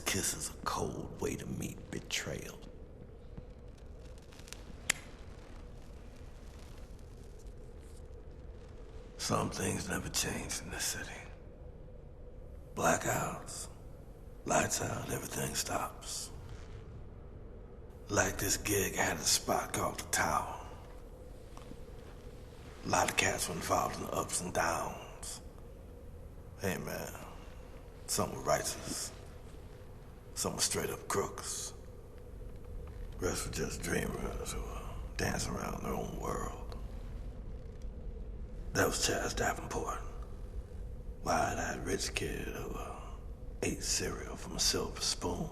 kiss is a cold way to meet betrayal. Some things never change in this city. Blackouts, lights out, everything stops. Like this gig, I had a spot called the Tower. A lot of cats were involved in the ups and downs. Hey man, some were righteous. Some were straight up crooks. The rest were just dreamers who were dancing around their own world. That was Chaz Davenport. Wide-eyed rich kid who ate cereal from a silver spoon.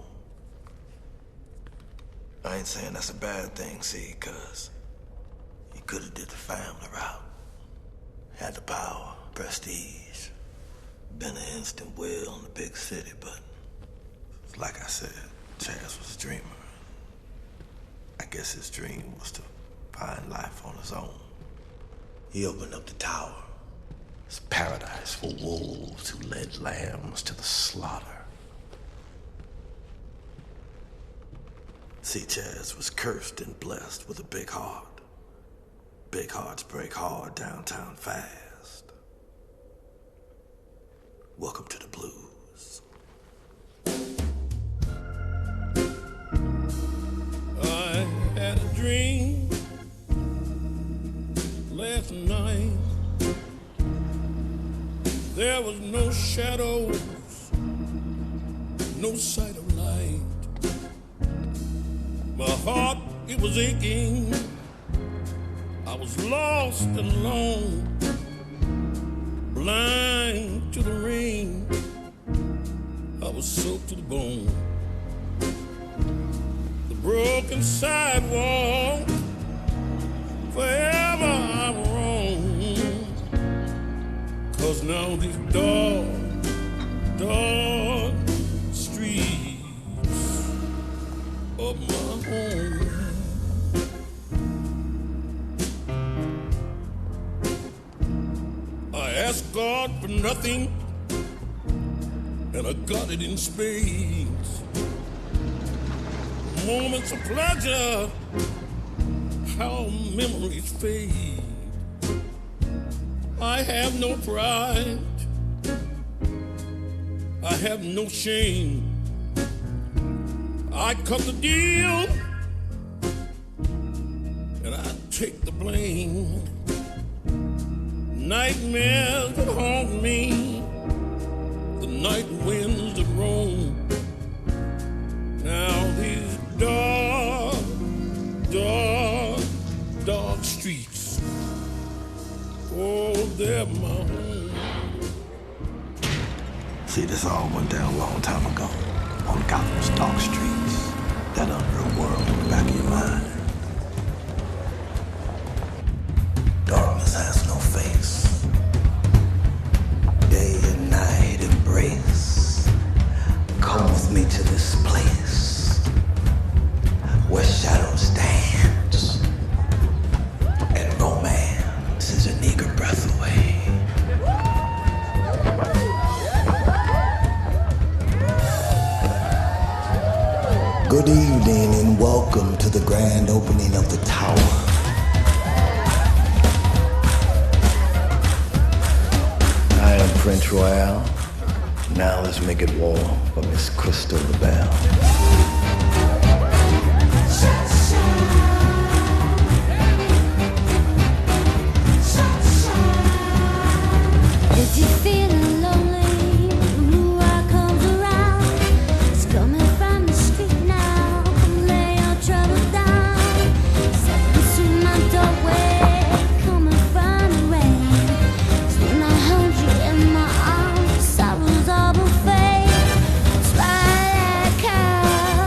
I ain't saying that's a bad thing, see, cause he could've did the family route. Had the power, prestige, been an instant will in the big city, but like I said, Chaz was a dreamer. I guess his dream was to find life on his own. He opened up the Tower. It's paradise for wolves who led lambs to the slaughter. See, Chaz was cursed and blessed with a big heart. Big hearts break hard downtown fast. Welcome to the blues. I had a dream last night. There was no shadows, no sight of light. My heart, it was aching. I was lost and alone, blind to the rain. I was soaked to the bone. The broken sidewalk, forever I'm wrong. 'Cause now these dark streets of my home. I asked God for nothing, and I got it in spades. Moments of pleasure, how memories fade. I have no pride, I have no shame. I cut the deal, and I take the blame. Nightmares that haunt me, the night winds that roam. Now these dark streets, oh, they're my home. See, this all went down a long time ago on Gotham's dark streets, that unreal world in the back of your mind. Darkness has no face. Day and night embrace. Come with me to this place where shadows dance and romance is an eager breath away. Good evening and welcome to the grand opening of the Tower. I am Prince Royale. Now let's make it war for Miss Crystal LaBelle. If you're feeling lonely, blue eye comes around. It's coming from the street now. Come lay your troubles down. Step into my doorway, coming from the rain. 'Cause when I hold you in my arms, sorrows all will fade. Twilight comes.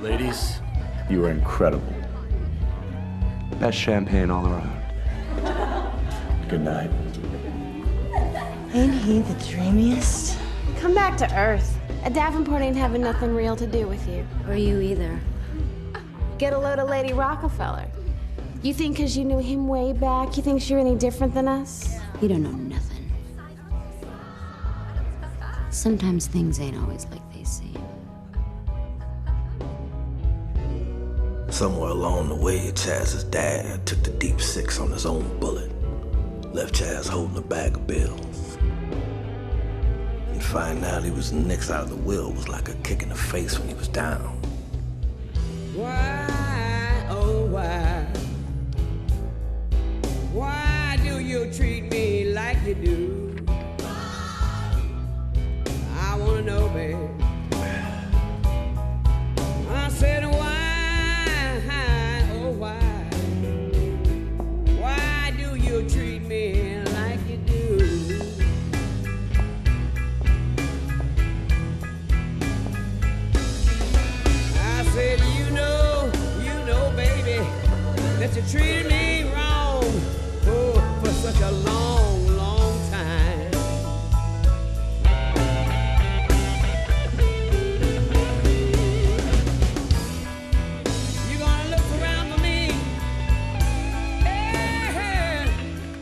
Ladies, you were incredible. Best champagne all around. Good night. Ain't he the dreamiest? Come back to Earth. A Davenport ain't having nothing real to do with you. Or you either. Get a load of Lady Rockefeller. You think because you knew him way back, you think you're any different than us? You don't know nothing. Sometimes things ain't always like they seem. Somewhere along the way, Chaz's dad took the deep six on his own bullet. Left Chaz holding a bag of bills. And finding out he was next out of the will was like a kick in the face when he was down. Why, oh why? Why do you treat me like you do? I wanna know, babe. I said why, oh why? Why do you treat me like you do? I said you know, baby, that you treated me wrong, oh, for such a long, long time. You gonna look around for me? Hey,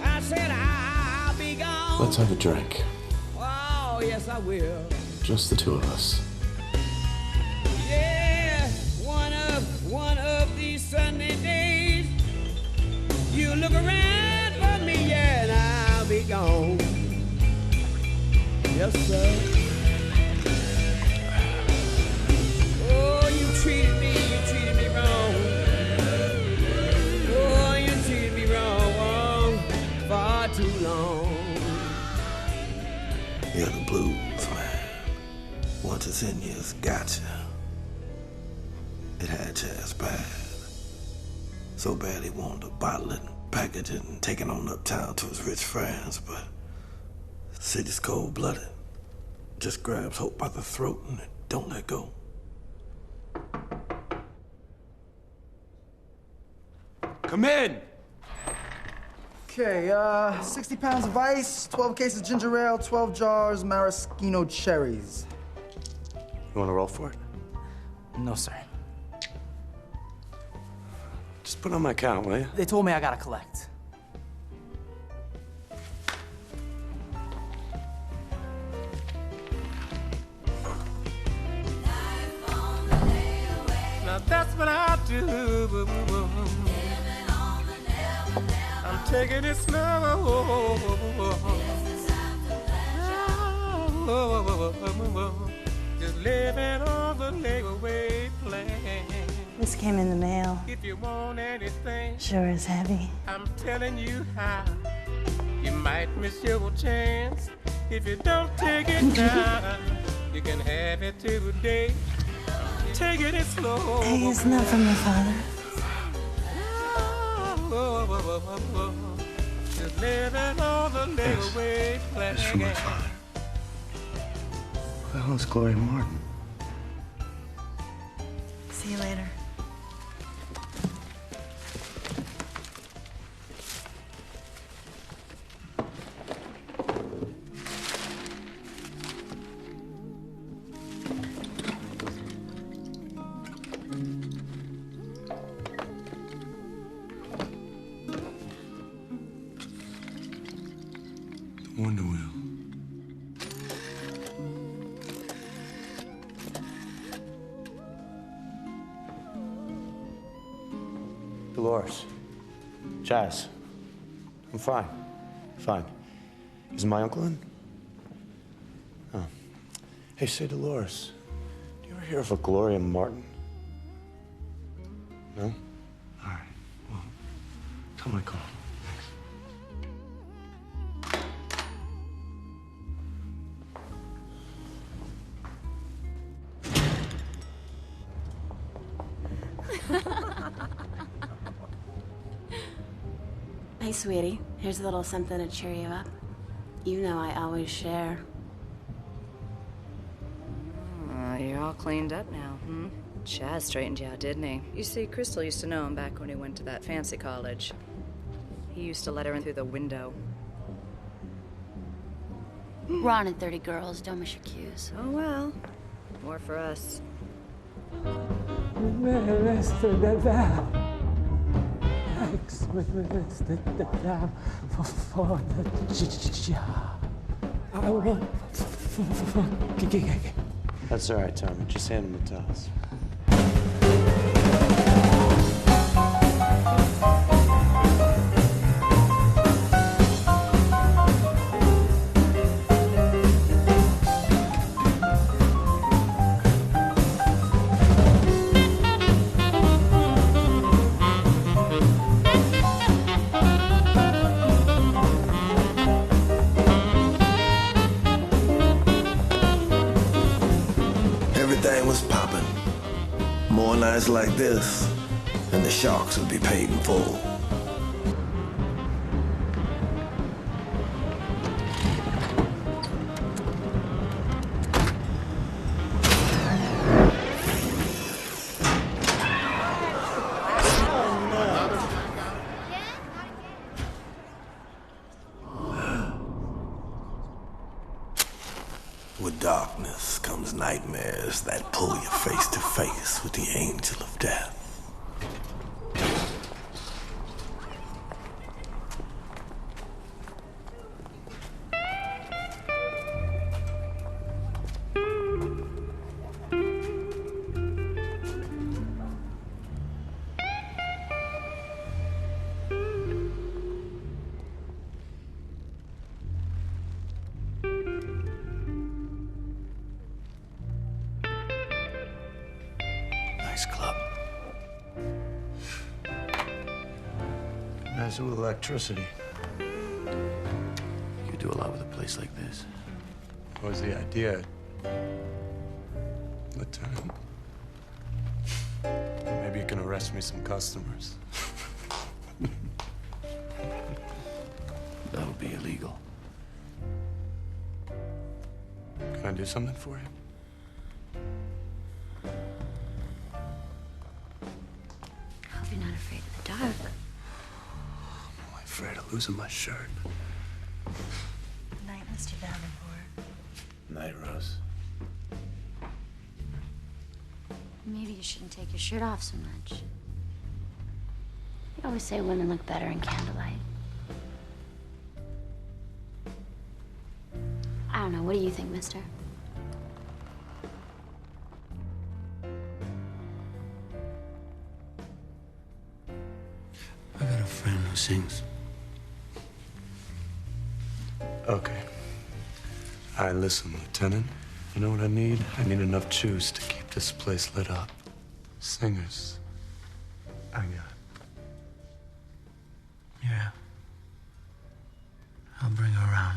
I said I'll be gone. Let's have a drink. Oh, yes, I will. Just the two of us. Yeah, one of these Sunday days, you look around for me, yeah, and I'll be gone. Yes, sir. Oh, you treated me wrong. Oh, you treated me wrong, far too long. Yeah, the blues, man. Once it's in you, it's got you. It had Chaz bad. So bad he wanted to bottle it, package it, and take it on uptown to his rich friends, but the city's cold-blooded. Just grabs Hope by the throat and don't let go. Come in! Okay, 60 pounds of ice, 12 cases ginger ale, 12 jars maraschino cherries. You want to roll for it? No, sir. Just put it on my account, will you? They told me I gotta collect. Now that's what I do. I'm taking it slow. Just living on the layaway plan. This came in the mail. If you want anything, Sure is heavy. I'm telling you how. You might miss your chance if you don't take it now. You can have it today. Taking it slow. Hey, isn't that from your father? Just living on the layaway plan. It's from my father. Who the hell is Gloria Martin? See you later. The Wonder Wheel. Dolores. Chaz. I'm fine. Fine. Is my uncle in? Oh. Hey, say, Dolores, do you ever hear of a Gloria Martin? No? All right. Well, tell my call. Hey, sweetie. Here's a little something to cheer you up. You know I always share. You're all cleaned up now, hmm? Chaz straightened you out, didn't he? You see, Crystal used to know him back when he went to that fancy college. He used to let her in through the window. Ron and 30 girls, don't miss your cues. Oh well, more for us. That's all right, Tommy. Just hand him the towels. Everything was popping. More nights like this, and the Sharks would be paid in full. With darkness comes nightmares that pull you face to face with the angel of death. Nice club. Nice with electricity. You do a lot with a place like this. What was the idea, Lieutenant? Maybe you can arrest me some customers. That would be illegal. Can I do something for you? I hope you're not afraid of the dark. I'm afraid of losing my shirt. Night, Mr. Davenport. Night, Rose. Maybe you shouldn't take your shirt off so much. You always say women look better in candlelight. I don't know. What do you think, mister? I got a friend who sings. Okay. All right, listen, Lieutenant. You know what I need? I need enough juice to keep this place lit up. Singers. I got it. Yeah. I'll bring her around.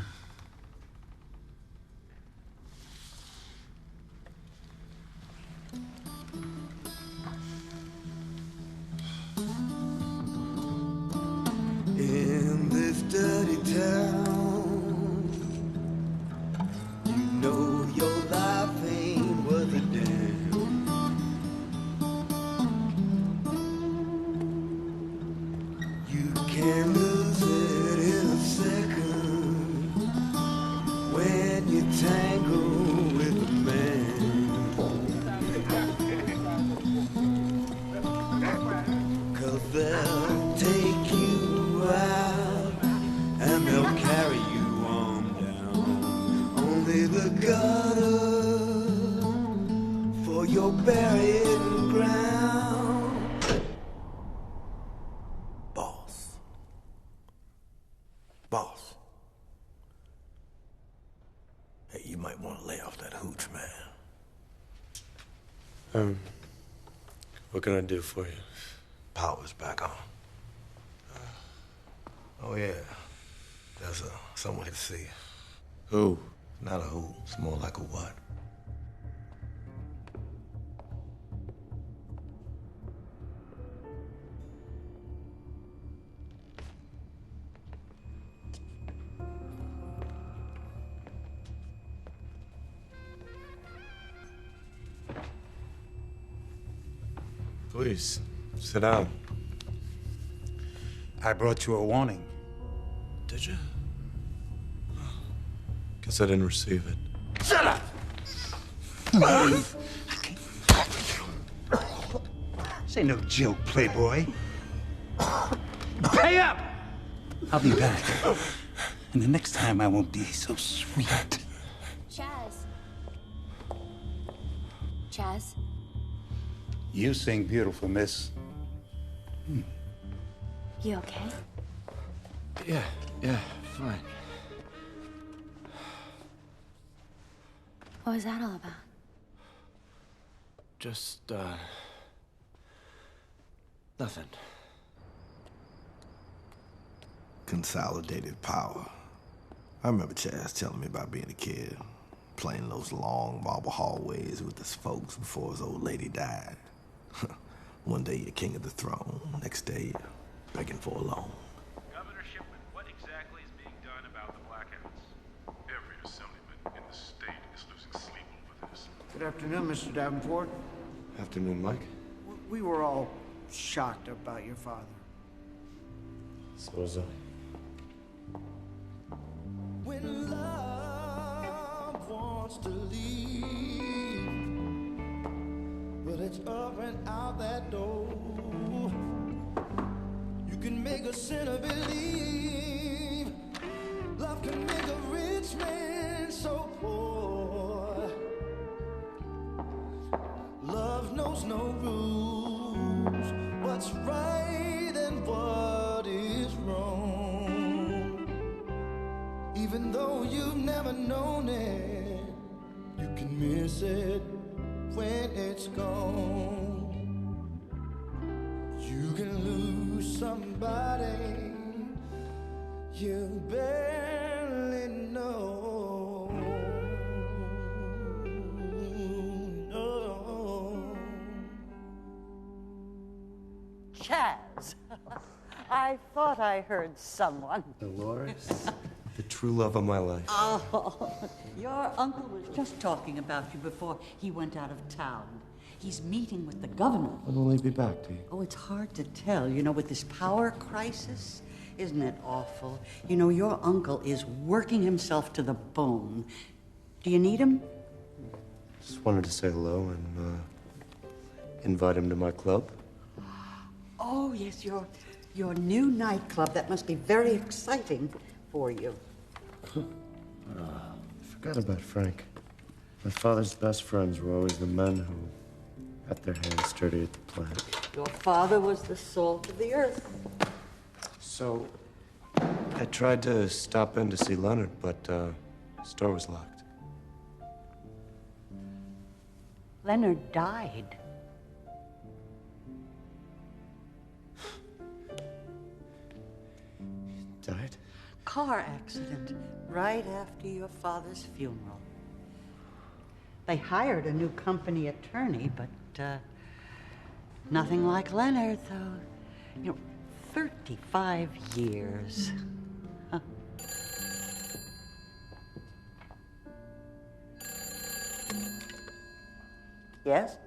In this dirty town, you know your life ain't worth a damn. You can lose it in a second when you tangle with a man. 'Cause they'll take you out and they'll carry you on down. Only the gutter for your buried ground. Boss. Boss. Hey, you might want to lay off that hooch, man. What can I do for you? Power's back on. Oh, yeah. There's someone to see. Who? Not a who. It's more like a what. Please, sit down. I brought you a warning. Did you? Guess I didn't receive it. Shut up! This ain't no joke, playboy. Pay up! I'll be back. And the next time I won't be so sweet. Chaz. Chaz. You sing beautiful, miss. You okay? Yeah, fine. What was that all about? Just, nothing. Consolidated power. I remember Chaz telling me about being a kid, playing those long marble hallways with his folks before his old lady died. One day you're king of the throne, next day you're begging for a loan. Governor Shipman, what exactly is being done about the blackouts? Every assemblyman in the state is losing sleep over this. Good afternoon, Mr. Davenport. Afternoon, Mike. We were all shocked about your father. So was I. When love wants to leave, but it's up and out that door. You can make a sinner believe. Love can make a rich man so poor. Love knows no rules. What's right and what is wrong. Even though you've never known it, you can miss it when it's gone. You can lose somebody you barely know. No. Chaz, I thought I heard someone. Dolores, the true love of my life. Oh, your uncle was just talking about you before he went out of town. He's meeting with the governor. When will he be back, do you? Oh, it's hard to tell. You know, with this power crisis, isn't it awful? You know, your uncle is working himself to the bone. Do you need him? Just wanted to say hello and invite him to my club. Oh, yes, your new nightclub. That must be very exciting for you. Forgot about Frank. My father's best friends were always the men who had their hands dirty at the plant. Your father was the salt of the earth. So, I tried to stop in to see Leonard, but the store was locked. Leonard died. Died? Car accident right after your father's funeral. They hired a new company attorney, but nothing like Leonard, though. You know, 35 years. Huh. Yes?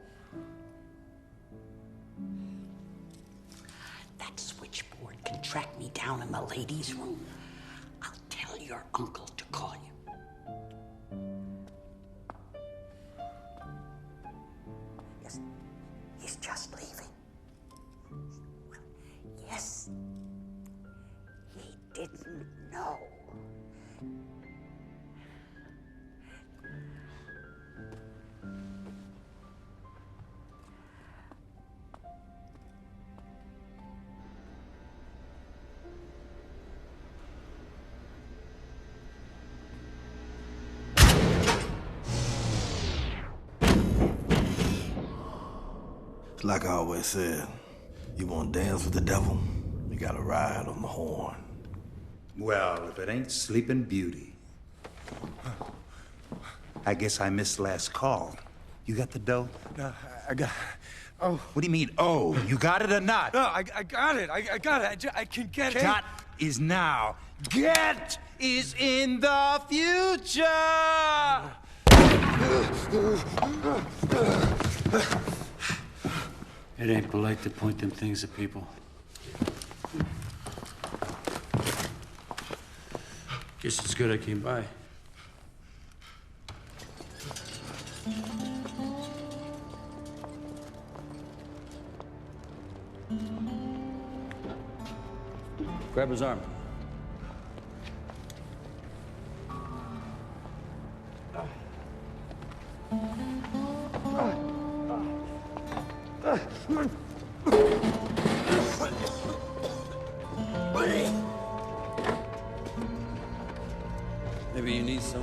That switchboard can track me down in the ladies' room. I'll tell your uncle to call you. Yes, he's just leaving. Well, yes, he didn't know. Like I always said, you want to dance with the devil, you gotta ride on the horn. Well, if it ain't Sleeping Beauty. I guess I missed last call. You got the dough? No, I got... Oh. What do you mean, oh? You got it or not? No, I got it. I got it. I can get it. Got is now. Get is in the future! It ain't polite to point them things at people. Guess it's good I came by. Grab his arm. Maybe you need some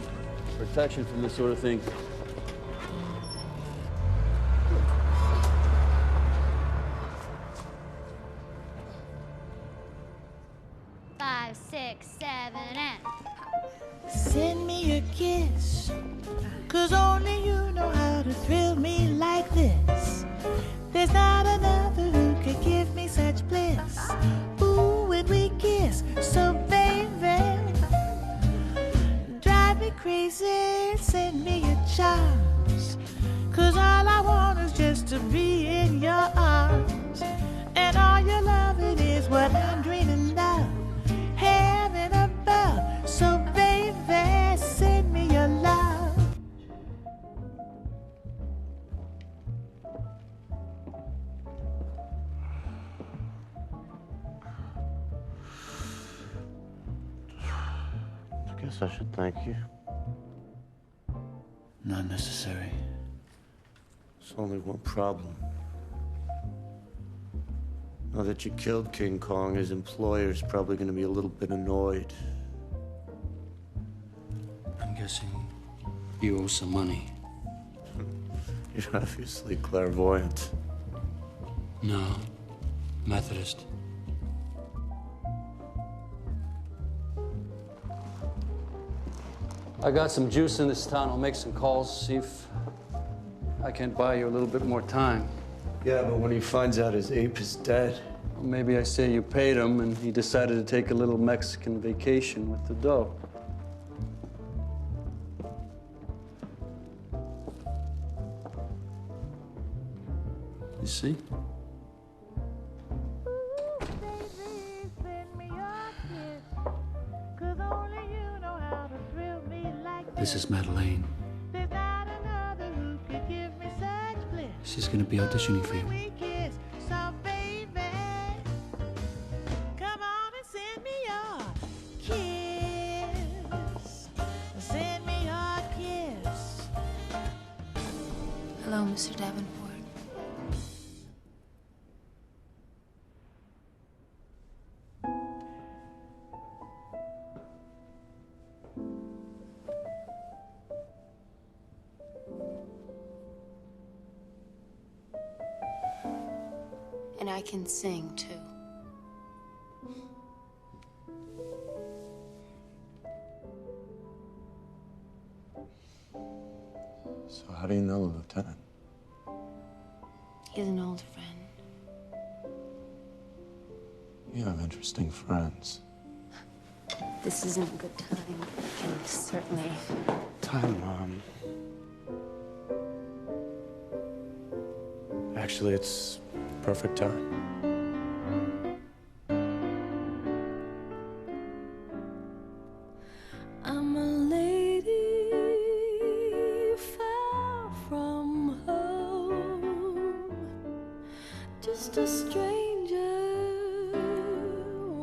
protection from this sort of thing. Five, six, seven, and Send me a kiss, 'cause only you know how to thrill me like this. There's not another who could give me such bliss. Ooh, when we kiss, so baby, drive me crazy, send me your charms, 'cause all I want is just to be in your arms. And all your loving is what I'm dreaming of, heaven above. So baby, send me your love. I guess I should thank you. Not necessary. There's only one problem. Now that you killed King Kong, his employer's probably gonna be a little bit annoyed. I'm guessing you owe some money. You're obviously clairvoyant. No. Methodist. I got some juice in this town. I'll make some calls, see if I can't buy you a little bit more time. Yeah, but when he finds out his ape is dead. Well, maybe I say you paid him and he decided to take a little Mexican vacation with the dough. You see? This is Madeleine. She's gonna be auditioning for you. Hello, Mr. Davenport. And I can sing, too. So how do you know the lieutenant? He's an old friend. You have interesting friends. This isn't a good time. I can certainly... Time, Mom. Actually, it's perfect time. I'm a lady far from home, just a stranger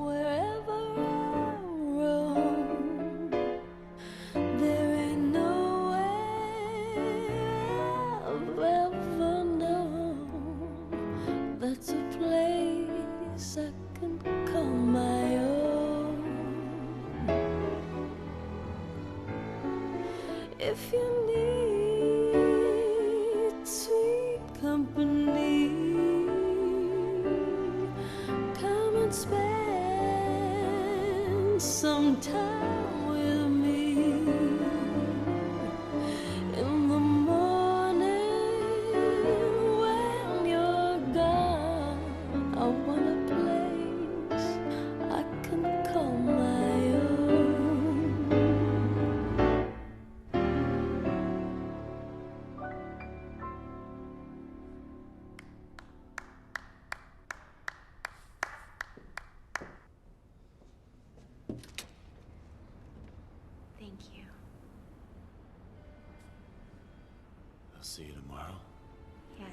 wherever I roam. There ain't no way I've ever known that's a place I can call my own. If you need sweet company, come and spend some time with me. In the morning when you're gone, I want a place I can call my own. I'll see you tomorrow. Yes.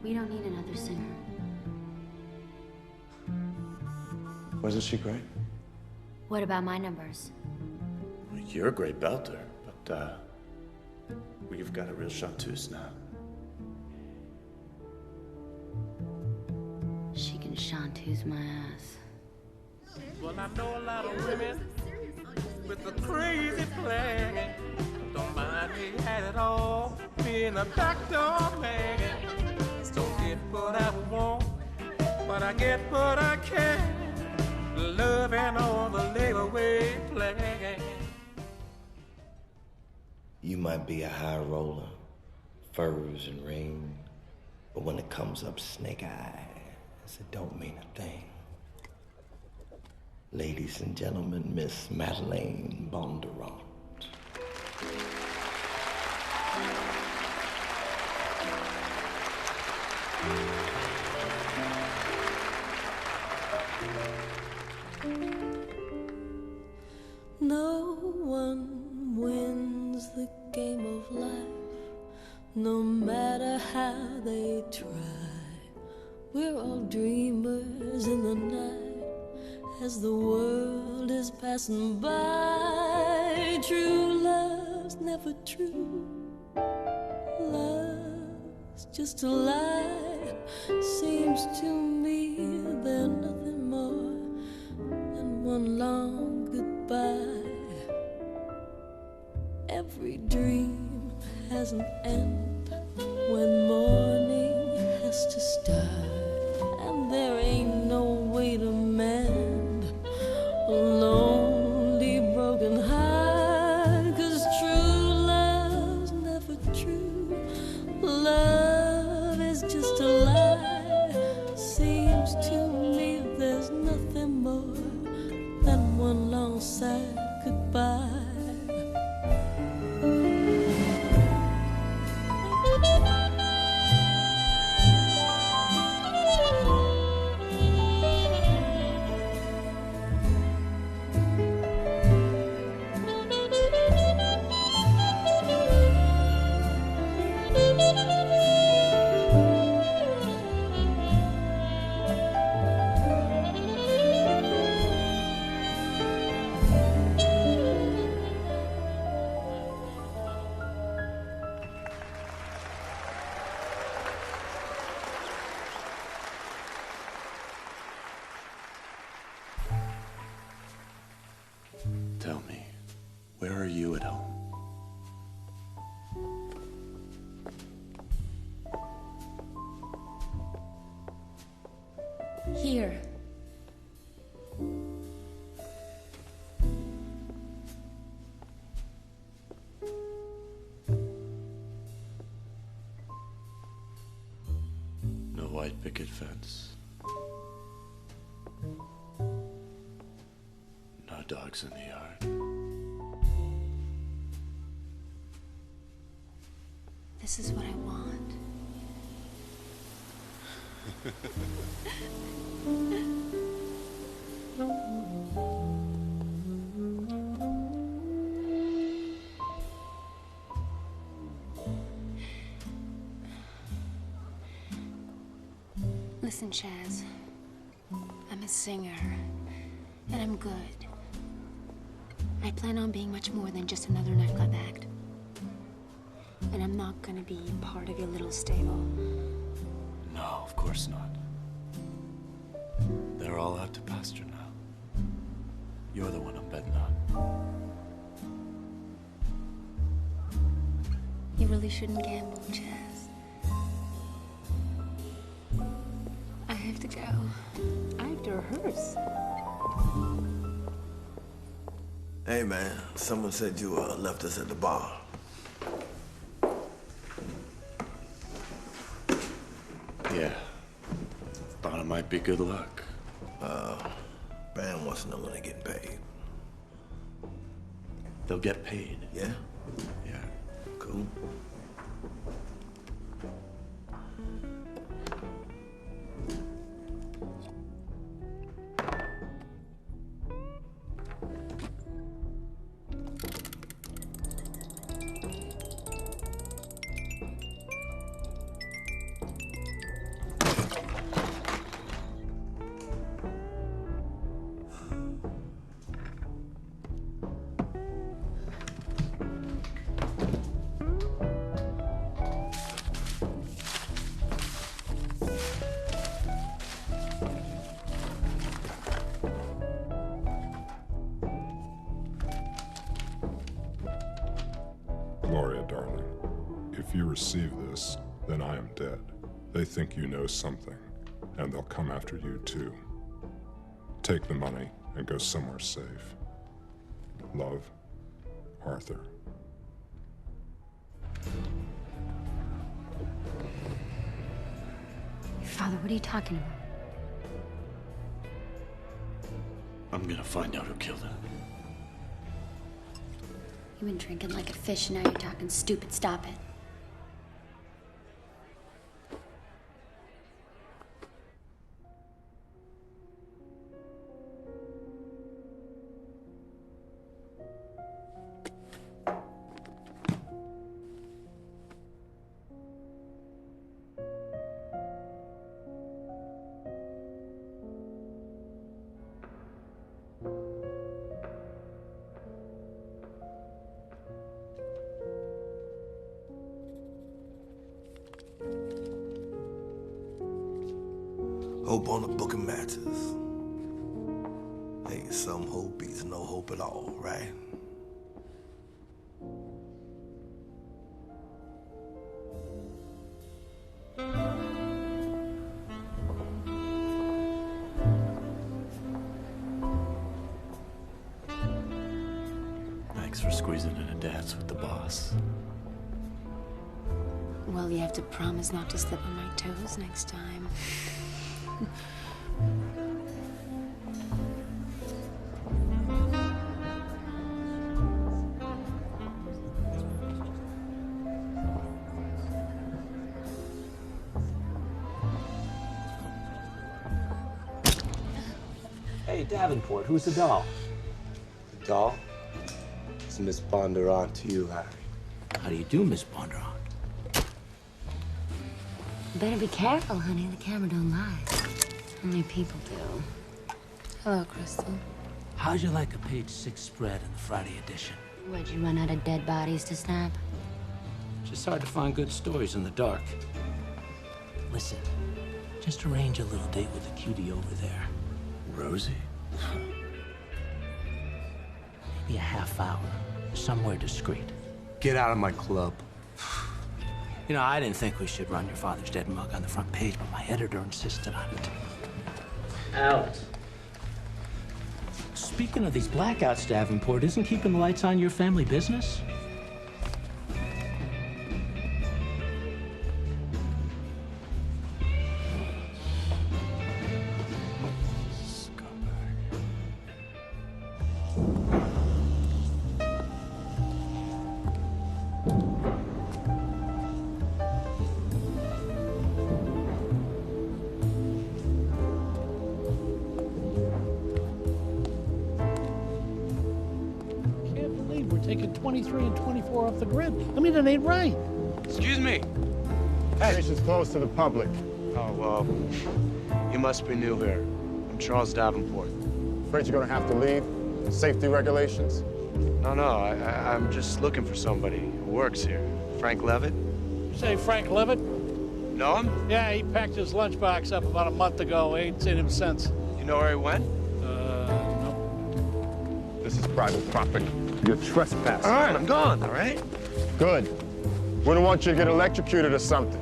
We don't need another singer. Wasn't she great? What about my numbers? Well, you're a great belter, but we've got a real chanteuse now. She can chanteuse my ass. Well, I know a lot of women with a crazy plan. Don't mind me at it all, being a backdoor man. Don't get what I want, but I get what I can. Loving all the layaway plan. You might be a high roller, furs and ring, but when it comes up snake eyes, it don't mean a thing. Ladies and gentlemen, Miss Madeleine Bondurant. No one wins the game of life, no matter how they try. We're all dreamers in the night as the world is passing by. True love's never true, love's just a lie. Seems to me they're nothing more than one long goodbye. Every dream has an end when morning has to start, and there ain't no way to mend a lonely broken heart. 'Cause true love's never true, love is just a lie. Seems to me there's nothing more than one long sad goodbye. Tell me, where are you at home? Here. No white picket fence. No dogs in the yard. This is what I want. Listen, Chaz. I'm a singer, and I'm good. I plan on being much more than just another nightclub act. And I'm not gonna be part of your little stable. No, of course not. They're all out to pasture now. You're the one I'm betting on. You really shouldn't gamble, Chaz. I have to go. I have to rehearse. Hey, man, someone said you left us at the bar. Yeah. Thought it might be good luck. Band wants to know when they're getting paid. They'll get paid. Yeah? Yeah. Cool. Gloria, darling, if you receive this, then I am dead. They think you know something, and they'll come after you too. Take the money and go somewhere safe. Love, Arthur. Father, what are you talking about? I'm gonna find out who killed her. You've been drinking like a fish, and now you're talking stupid. Stop it. Hope on the book of matches. Ain't some hope beats no hope at all, right? Thanks for squeezing in a dance with the boss. Well, you have to promise not to step on my toes next time. Hey, Davenport, who's the doll? The doll? It's Miss Bondurant to you, Harry. How do you do, Miss Bondurant? Better be careful, honey. The camera don't lie. Only people do. Hello, Crystal. How'd you like a page 6 spread in the Friday edition? What'd you run out of dead bodies to snap? Just hard to find good stories in the dark. Listen, just arrange a little date with the cutie over there. Rosie? Maybe a half hour, somewhere discreet. Get out of my club. You know, I didn't think we should run your father's dead mug on the front page, but my editor insisted on it. Alex. Speaking of these blackouts, Davenport, isn't keeping the lights on your family business? Taking 23 and 24 off the grid. I mean, it ain't right. Excuse me. Hey. Station's closed to the public. Oh, well, you must be new here. I'm Charles Davenport. Afraid you're gonna have to leave? Safety regulations? No, I'm just looking for somebody who works here. Frank Levitt? You say Frank Levitt? Know him? Yeah, he packed his lunchbox up about a month ago. Ain't seen him since. You know where he went? No. This is private property. You're trespassing. All right, I'm gone, all right? Good. Wouldn't want you to get electrocuted or something.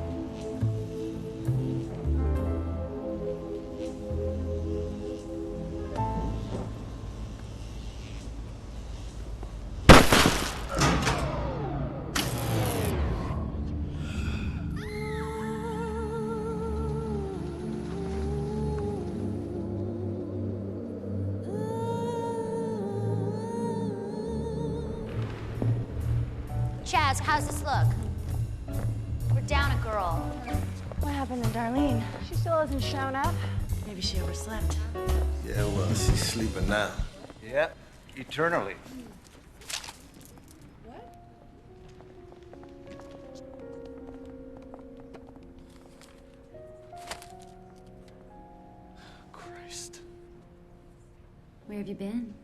Chaz, how's this look? We're down a girl. What happened to Darlene? She still hasn't shown up. Maybe she overslept. Yeah, well, she's sleeping now. Yep, eternally. Christ. Where have you been?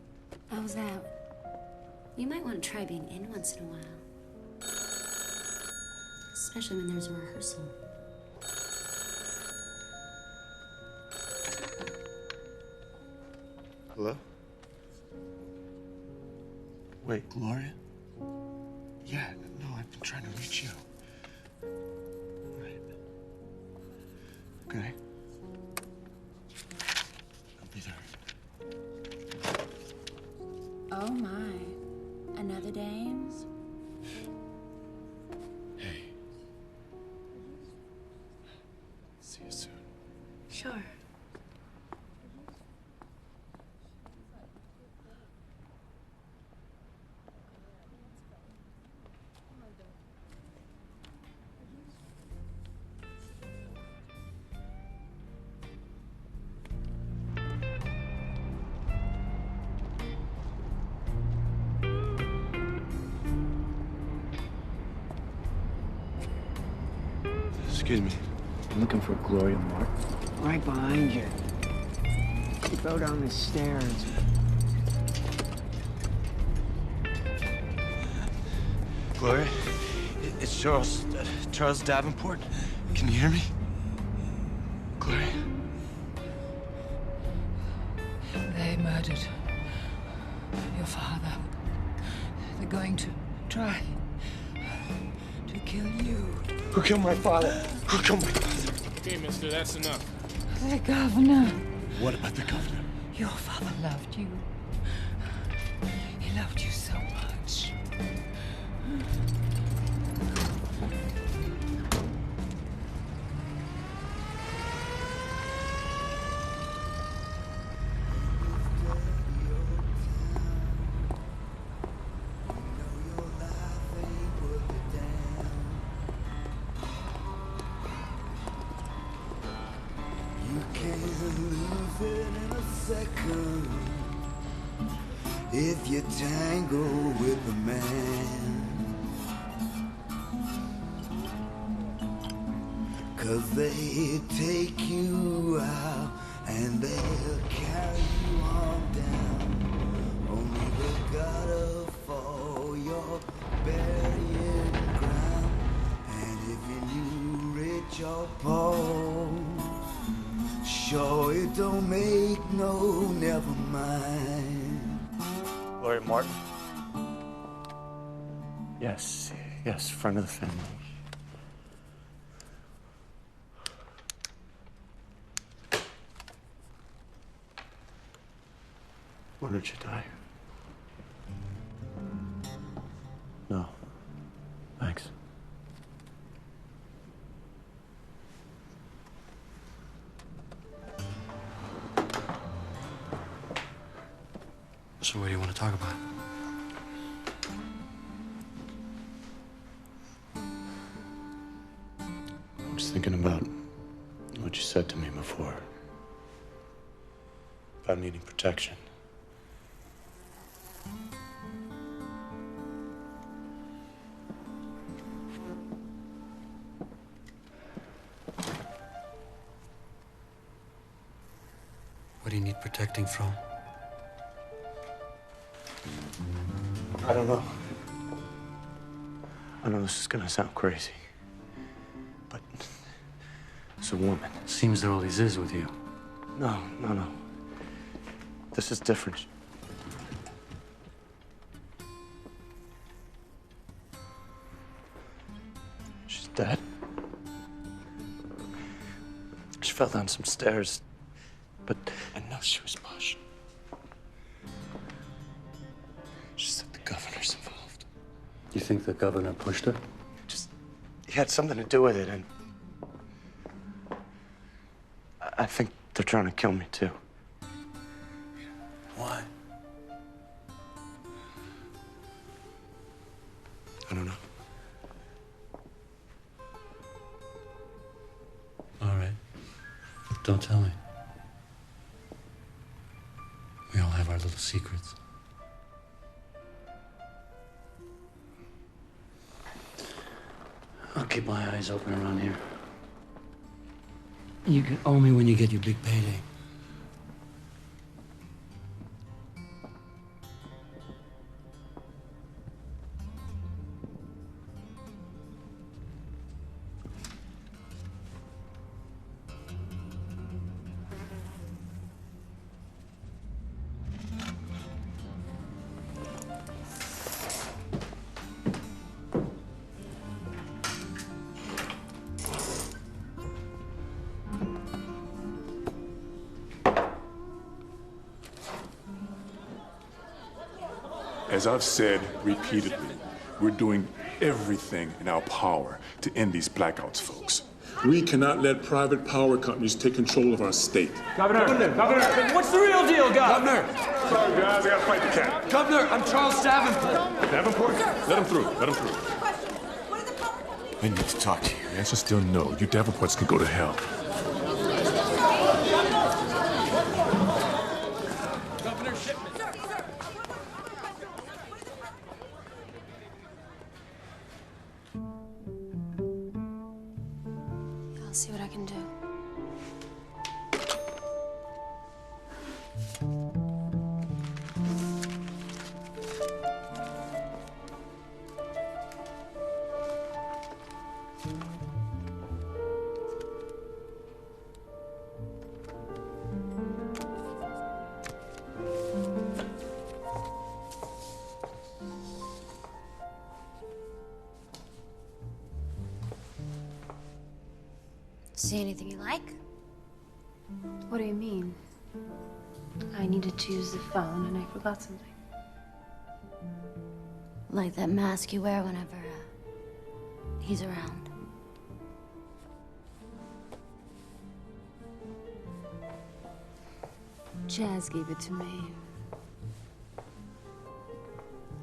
I was out. You might want to try being in once in a while. Especially when there's a rehearsal. Hello? Wait, Gloria? Yeah, no, I'm trying to reach you. Right. Okay? I'll be there. Oh my. Another dance? Hey. See you soon. Sure. Excuse me. I'm looking for Gloria Martin. Right behind you. You go down the stairs. Gloria, it's Charles Davenport. Can you hear me? Gloria. They murdered your father. They're going to try to kill you. Who killed my father? Who killed my father? Okay, mister, that's enough. The governor. What about the governor? Your father loved you. He loved you so much. If you tangle with a man, 'cause they take you out and they'll carry you on down. Only the gutter for your burying ground. And if you rich or poor, sure it don't make no never mind. Gloria Martin? Yes, yes, friend of the family. When did you die? No. Thanks. So what do you want to talk about? I was thinking about what you said to me before. About needing protection. What do you need protecting from? I don't know. I know this is gonna sound crazy, but it's a woman. Seems there always is with you. No. This is different. She's dead. She fell down some stairs, but I know she was pushed. She said the governor's involved. You think the governor pushed her? He had something to do with it, and I think they're trying to kill me too. Why? I don't know. All right. Don't tell me. We all have our little secrets. I'll keep my eyes open around here. You can owe me when you get your big payday. As I've said repeatedly, we're doing everything in our power to end these blackouts, folks. We cannot let private power companies take control of our state. Governor! What's the real deal, Governor? Sorry, guys, I gotta fight the cat. Governor, I'm Charles Davenport. Davenport? Let him through. Let him through. I need to talk to you. The answer's still no. You Davenports can go to hell. Governor Shipman. I'll see what I can do. See anything you like? What do you mean? I needed to use the phone and I forgot something. Like that mask you wear whenever he's around. Jazz gave it to me.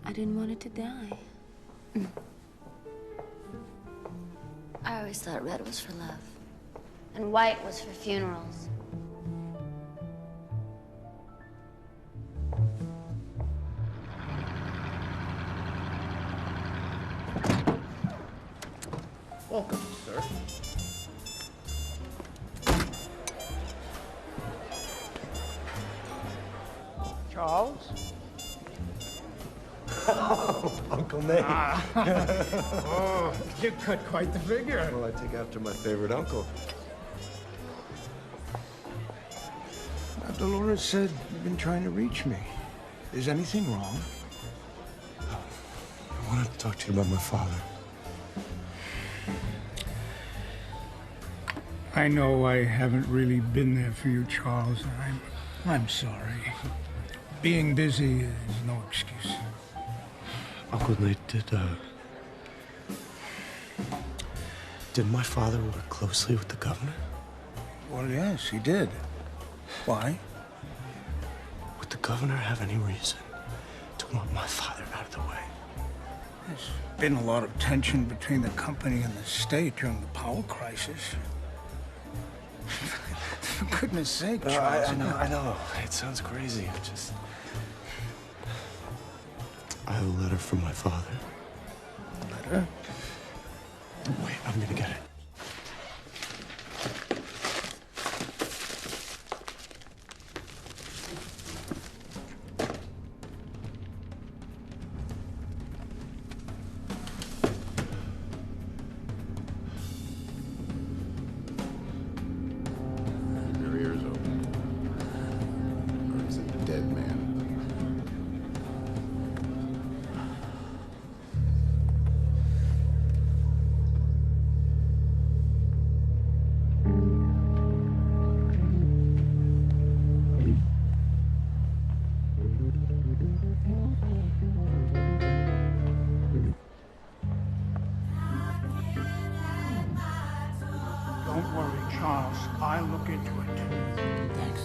I didn't want it to die. I always thought red was for love. And white was for funerals. Welcome, sir. Charles? Oh, Uncle Nate. Oh, you cut quite the figure. Well, I take after my favorite uncle. Dolores said you've been trying to reach me. Is anything wrong? I wanted to talk to you about my father. I know I haven't really been there for you, Charles. I'm sorry. Being busy is no excuse. Uncle Nate, did my father work closely with the governor? Well, yes, he did. Why? Would the governor have any reason to want my father out of the way? There's been a lot of tension between the company and the state during the power crisis. For goodness sake, Charles. I know. It sounds crazy. I have a letter from my father. Letter? Wait, I'm gonna get it. Don't worry, Charles. I'll look into it. Thanks.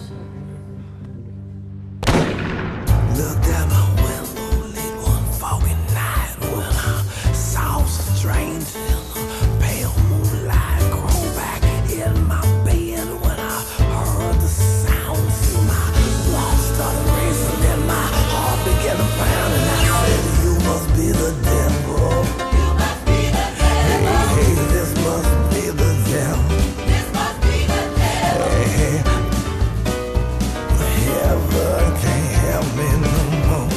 Looked out my window late one foggy night when I saw strange in the pale moonlight crawl back in my bed when I heard the sound. See my blood started racing and my heart began to pound and I said, "You must be the devil. You must be the devil. Hey, this must be the devil. This must be the devil. Hey, heaven can't help me no more."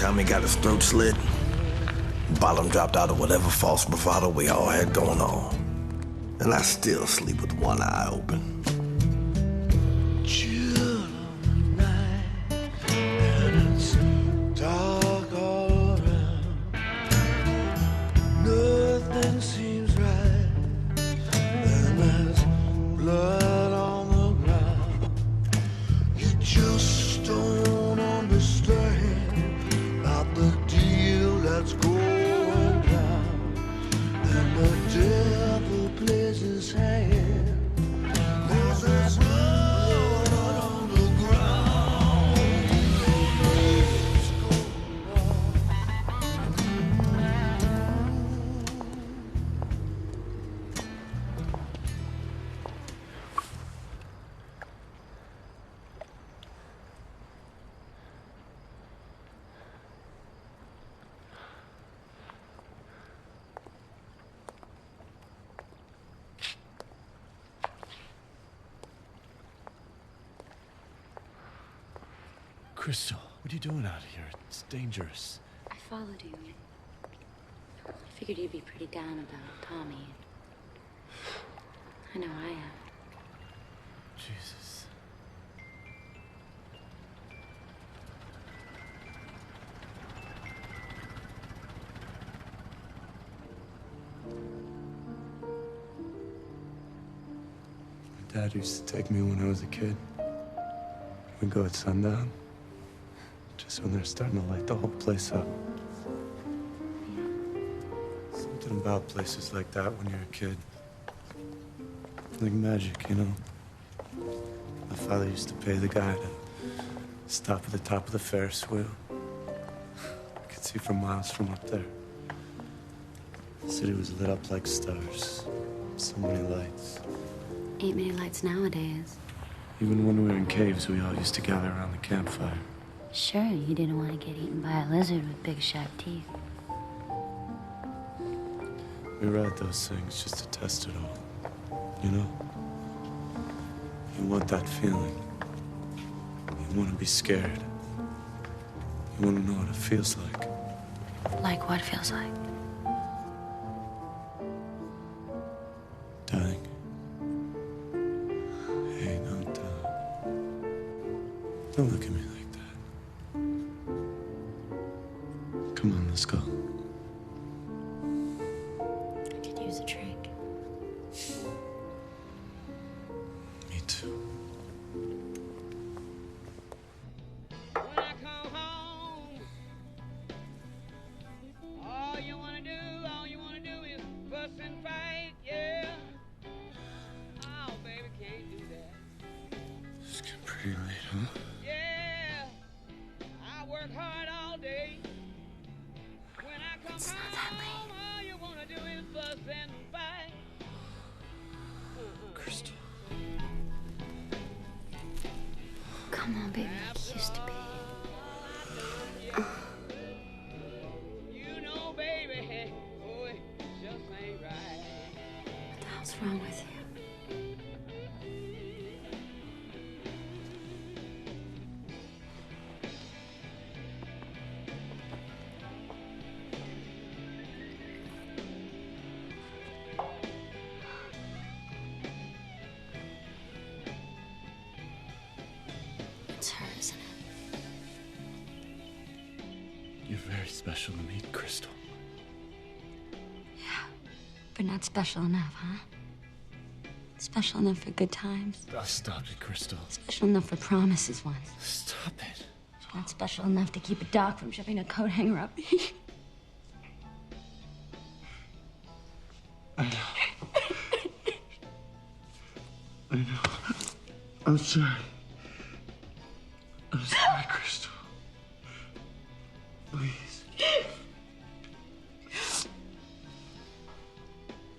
time he got his throat slit, bottom dropped out of whatever false bravado we all had going on. And I still sleep with one eye open. Chill on the night, and it's dark all around. Nothing seems right, and there's blood on the ground. You just don't understand about the deal that's going down, and the devil plays his hand. 'Cause there's blood on the ground. Crystal, what are you doing out here? It's dangerous. I followed you. I figured you'd be pretty down about Tommy. I know I am. Jesus. My dad used to take me when I was a kid. We'd go at sundown. Just when they're starting to light the whole place up. Something about places like that when you're a kid. Like magic, you know? My father used to pay the guy to stop at the top of the Ferris wheel. I could see for miles from up there. The city was lit up like stars. So many lights. Ain't many lights nowadays. Even when we were in caves, we all used to gather around the campfire. Sure, you didn't want to get eaten by a lizard with big sharp teeth. We read those things just to test it all. You know? You want that feeling. You want to be scared. You want to know what it feels like. Like what feels like? Dying. Hey, don't look at me like that. Come on, let's go. I could use a drink. Me too. All you wanna do is fuss and fight, yeah. Oh, baby, can't do that. It's getting pretty late, huh? Yeah, I work hard all day. When I come home, all you wanna do is fuss and fight. Crystal. Come on, baby, like it used to be. You know, baby, oh, it just ain't right. What the hell's wrong with you? It's her, isn't it? You're very special to me, Crystal. Yeah, but not special enough, huh? Special enough for good times. Oh, stop it, Crystal. Special enough for promises once. Stop it. Not special enough to keep a dog from shoving a coat hanger up me. I know. I know. I'm sorry. I'm sorry, Crystal. Please.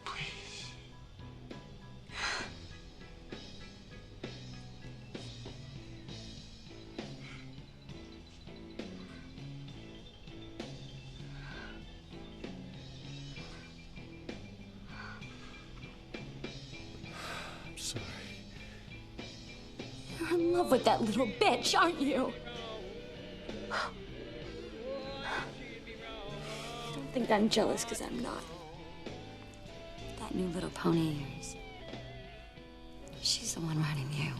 Please. I'm sorry. You're in love with that little bitch, aren't you? think I'm jealous because I'm not. That new little pony of yours, she's the one riding you.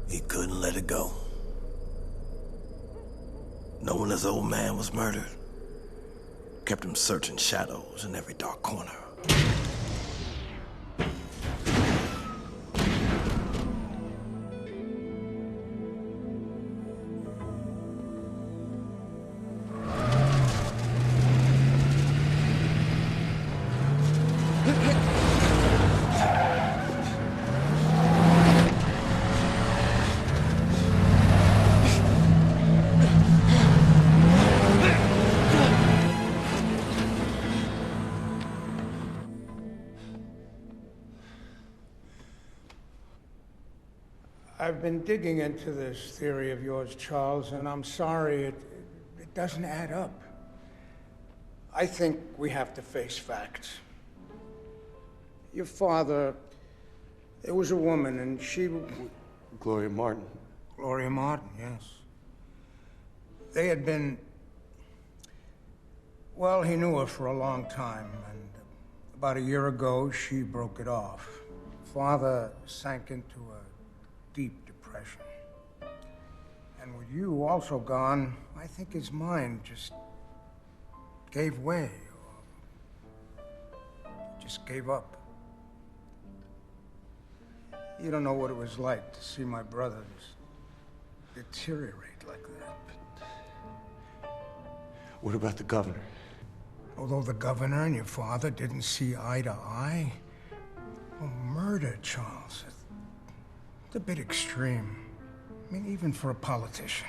He couldn't let it go. Knowing his old man was murdered kept him searching shadows in every dark corner. I've been digging into this theory of yours, Charles, and I'm sorry, it doesn't add up. I think we have to face facts. Your father, there was a woman, and she... Gloria Martin. Gloria Martin, yes. They had been... Well, he knew her for a long time, and about a year ago, she broke it off. Father sank into a deep depression. And with you also gone, I think his mind just gave way, or just gave up. You don't know what it was like to see my brothers deteriorate like that. What about the governor? Although the governor and your father didn't see eye to eye, well, murder, Charles, it's a bit extreme. I mean, even for a politician.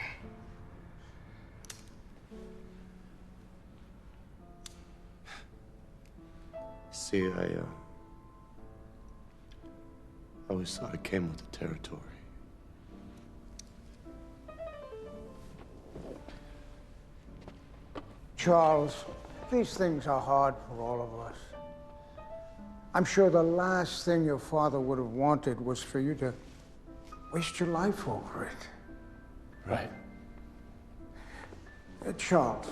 See, I always thought it came with the territory. Charles, these things are hard for all of us. I'm sure the last thing your father would have wanted was for you to waste your life over it. Right. Charles,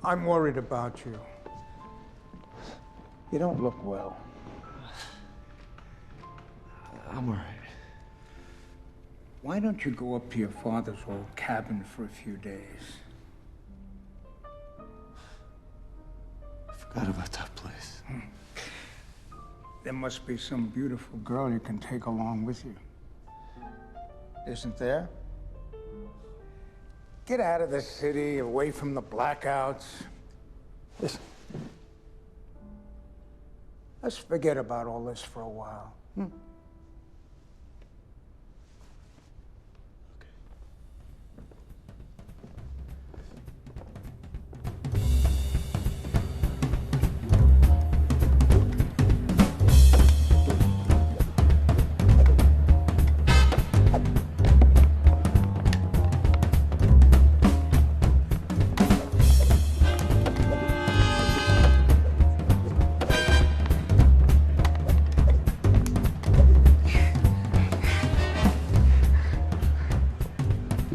I'm worried about you. You don't look well. I'm all right. Why don't you go up to your father's old cabin for a few days? I forgot about that place. There must be some beautiful girl you can take along with you. Isn't there? Get out of the city, away from the blackouts. Listen. Let's forget about all this for a while.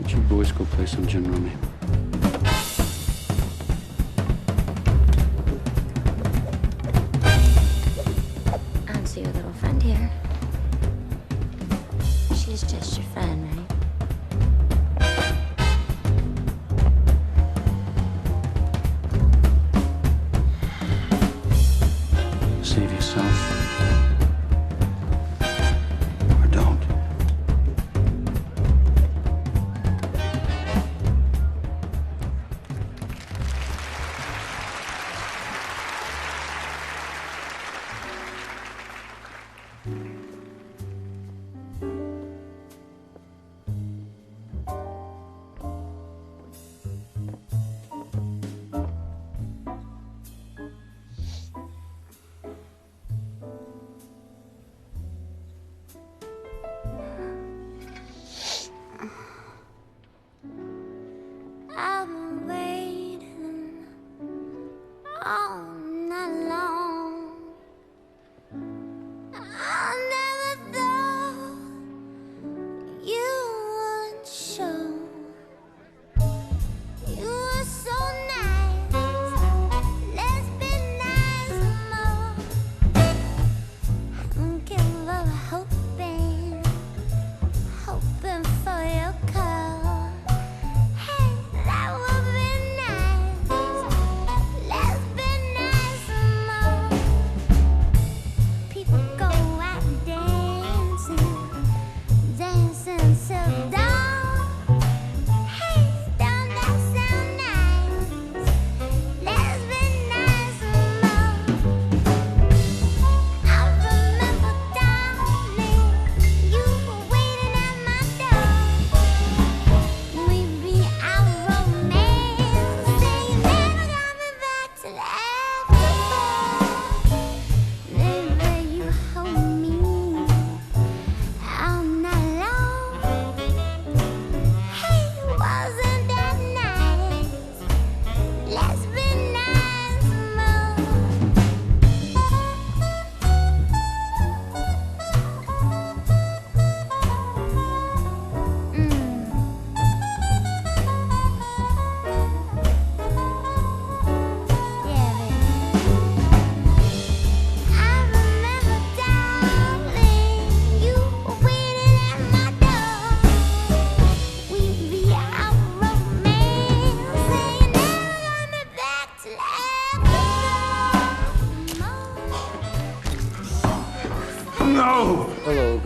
You boys go play some gin rummy. I don't see your little friend here. She's just your friend, right? Save yourself. Or don't.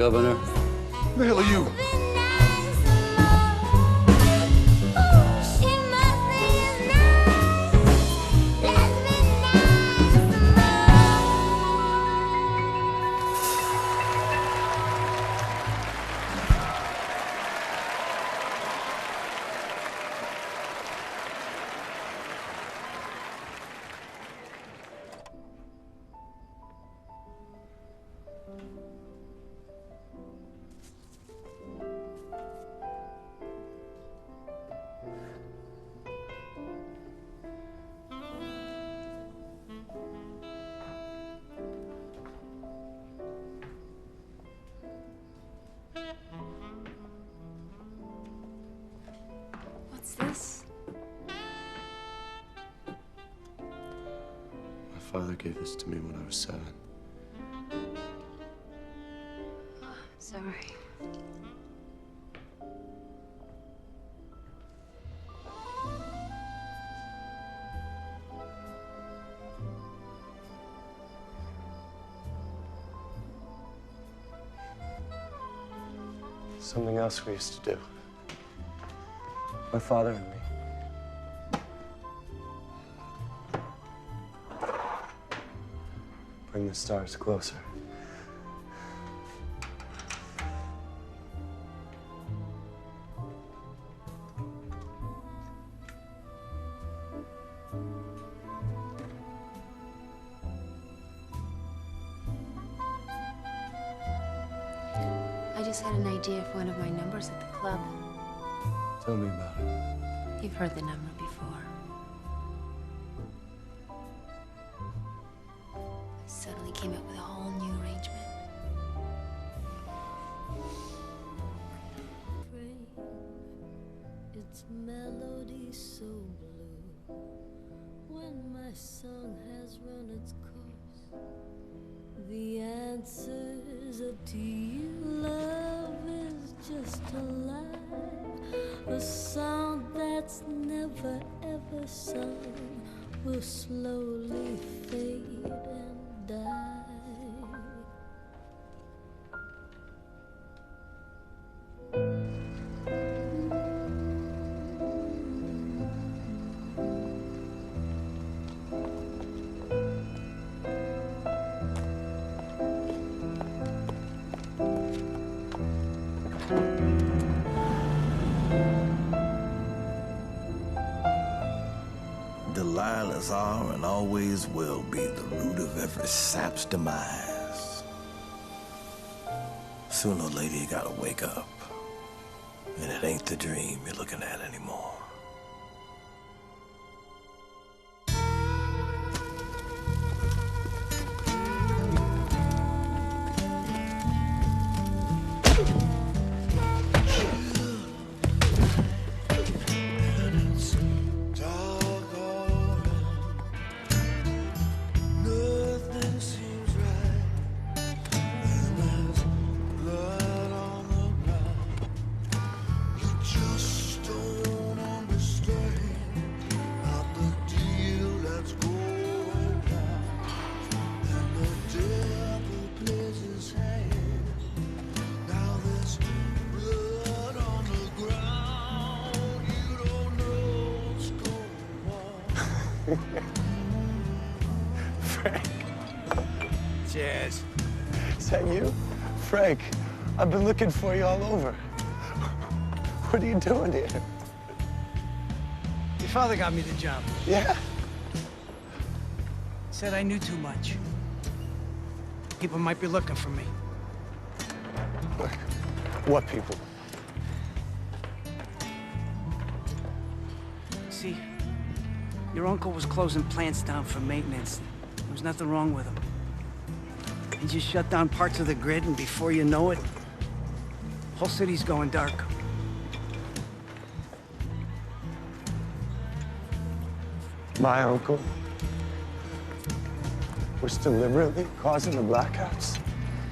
Governor. Who the hell are you? What's this? My father gave this to me when I was 7. Sorry. Something else we used to do. My father and me. Bring the stars closer. I just had an idea for one of my numbers at the club. Tell me about it. You've heard the number before. I suddenly came up with a whole new arrangement. Its melody so blue. When my song has run its course, the answer's up to you. Love is just a lie, a song that's never ever sung will slowly fade and die. Delilahs are and always will be the root of every sap's demise. Sooner or later, you gotta wake up. And it ain't the dream you're looking at anymore. Frank. Cheers. Is that you? Frank, I've been looking for you all over. What are you doing here? Your father got me the job. Yeah? Said I knew too much. People might be looking for me. What people? See, your uncle was closing plants down for maintenance. There was nothing wrong with him. He just shut down parts of the grid, and before you know it, whole city's going dark. My uncle was deliberately causing the blackouts?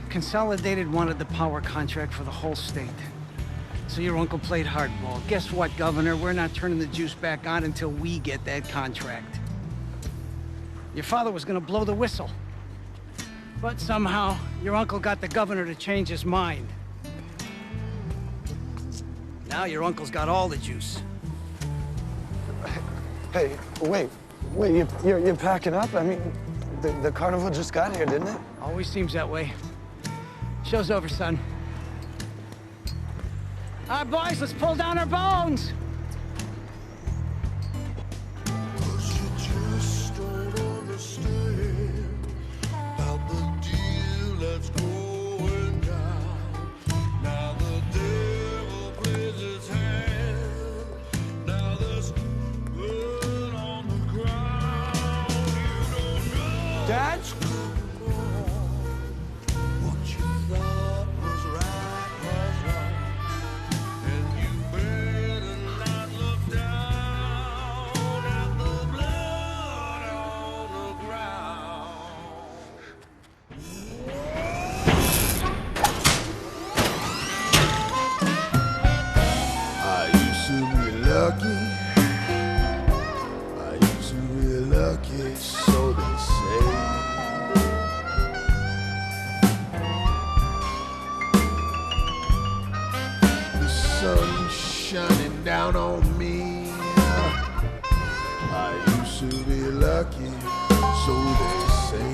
Consolidated wanted the power contract for the whole state. So your uncle played hardball. Guess what, Governor? We're not turning the juice back on until we get that contract. Your father was gonna blow the whistle. But somehow, your uncle got the governor to change his mind. Now your uncle's got all the juice. Hey, wait, you're packing up? I mean, the carnival just got here, didn't it? Always seems that way. Show's over, son. All right, boys, let's pull down our bones. Dad? So they say. The sun shining down on me. I used to be lucky, so they say.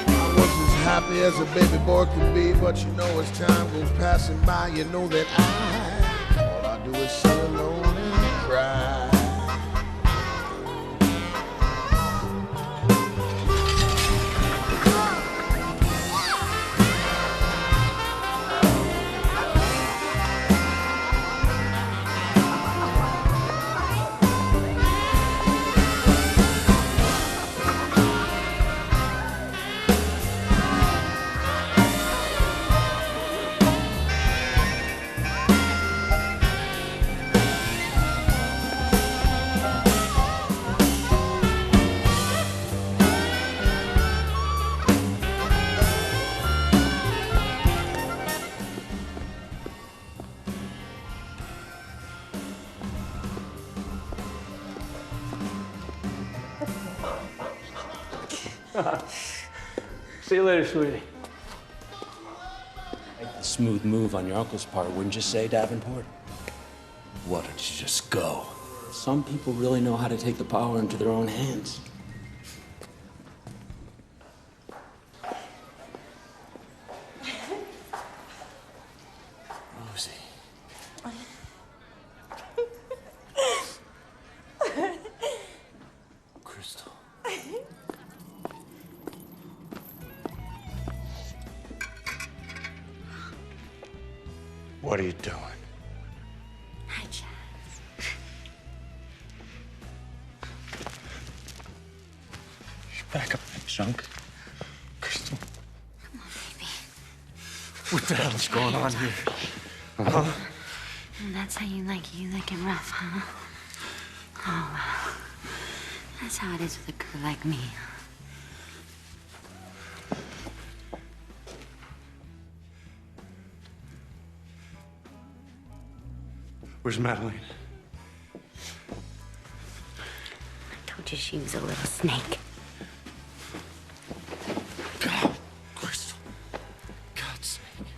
I was as happy as a baby boy could be, but you know as time goes passing by, you know that all I do is sit alone and cry. See you later, sweetie. Smooth move on your uncle's part, wouldn't you say, Davenport? Why don't you just go? Some people really know how to take the power into their own hands. Rosie. Crystal. What are you doing? Hi, Chaz. Back up, junk. Crystal. Come on, baby. What the hell is going on here? Huh? And that's how you like it rough, huh? Oh, well. That's how it is with a girl like me. Where's Madeline? I told you she was a little snake. God, Crystal. God's sake.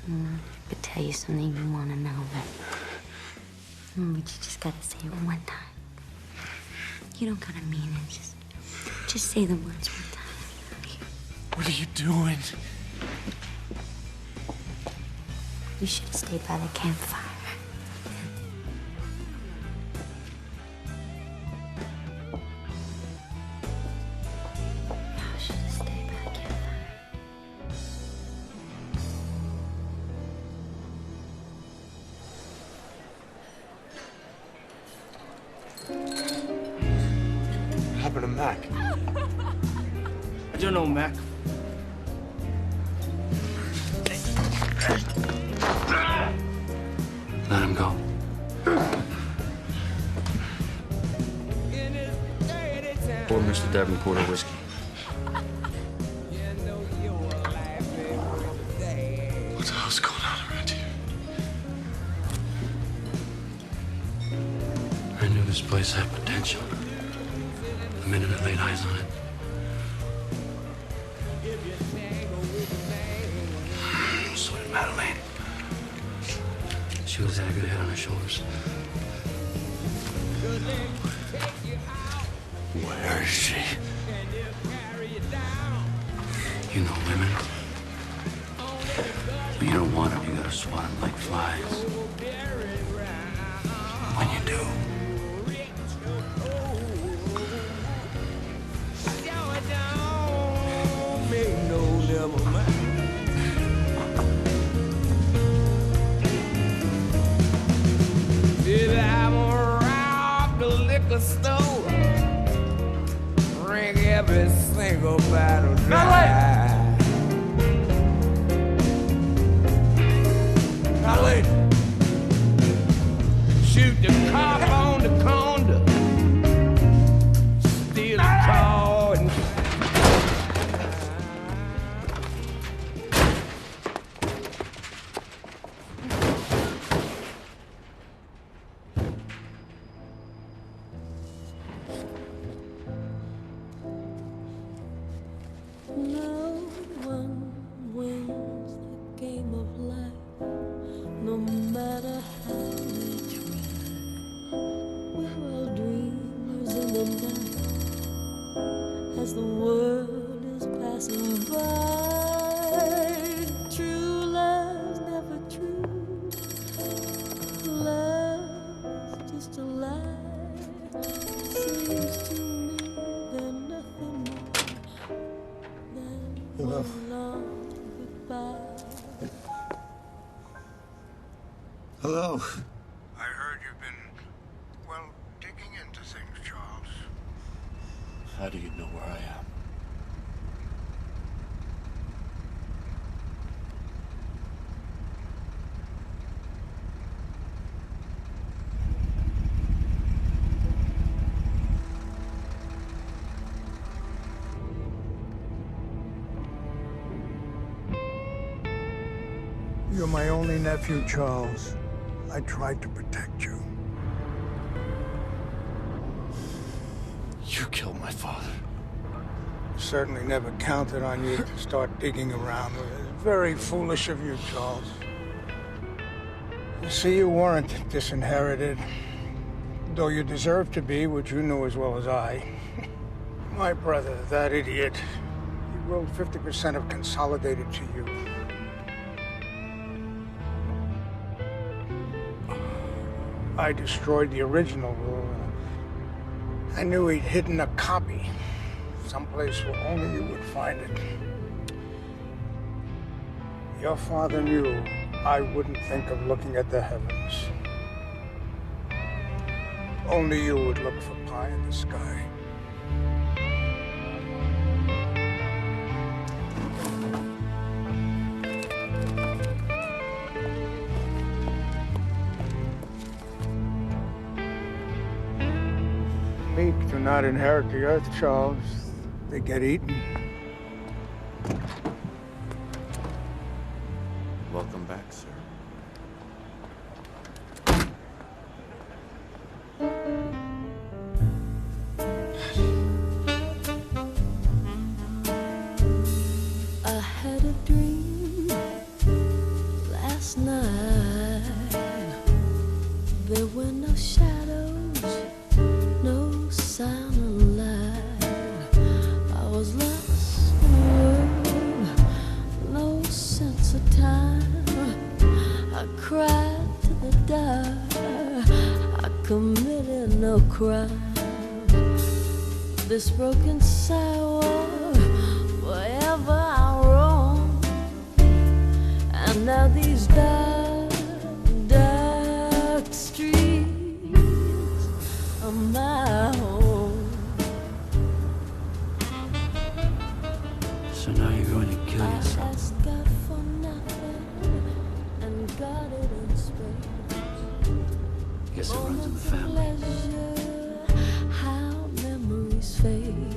I could tell you something you want to know, but you just gotta say it one time. You don't gotta mean it. Just say the words one time. What are you doing? You should have stayed by the campfire. I should have stayed by the campfire. What happened to Mac? I don't know, Mac. Let him go. Pour Mr. Davenport a whiskey. What the hell's going on around here? This place had potential. The minute I laid eyes on it. So did Madeleine. She always had a good head on her shoulders. Where is she? You know women. When you don't want them, you gotta swat them like flies. When you do. Baby, I'm gonna rob the liquor store, drink every single bottle dry. Madeleine! Shoot the cop on the corner, steal a car and... No one wins the game of life, no matter how they try. We're all dreamers in the night as the world is passing by. True love's never true. Love's just a lie. Seems to me they're nothing more. Hello. Hello. I heard you've been, well, digging into things, Charles. How do you know where I am? You're my only nephew, Charles. I tried to protect you. You killed my father. Certainly never counted on you to start digging around. It's very foolish of you, Charles. You see, you weren't disinherited, though you deserved to be, which you knew as well as I. My brother, that idiot, he willed 50% of Consolidated to you. I destroyed the original will. I knew he'd hidden a copy, someplace where only you would find it. Your father knew I wouldn't think of looking at the heavens. Only you would look for pie in the sky. Meek do not inherit the earth, Charles. They get eaten. Welcome back, sir. I had a dream last night. There were no shadows, no sound of light. I was lost in a world, no sense of time. I cried to the dark. I committed no crime. This broken sidewalk, wherever I roam, and now these dark, dark streets are my home. So now you're going to kill I yourself. asked God for nothing and got it in space. Guess it runs in the family. Pleasure, how memories fade.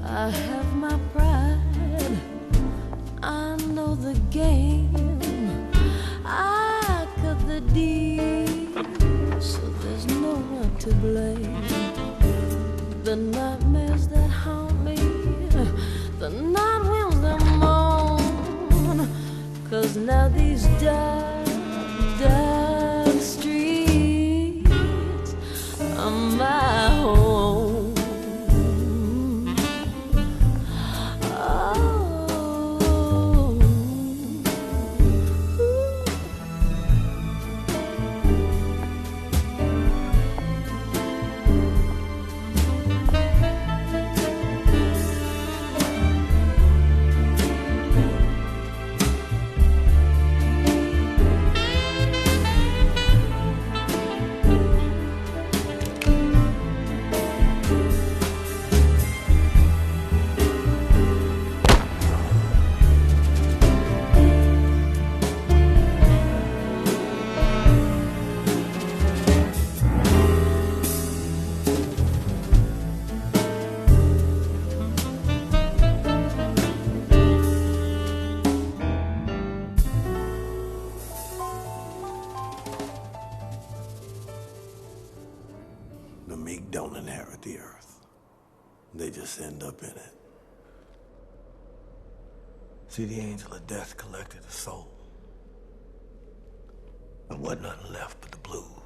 I have my pride. I know the game. I cut the deal, so there's no one to blame. The nightmares that haunt me, the night winds that moan, 'cause now these dark, dark streets are my home. The meek don't inherit the earth. They just end up in it. See, the angel of death collected a soul. There wasn't nothing left but the blues.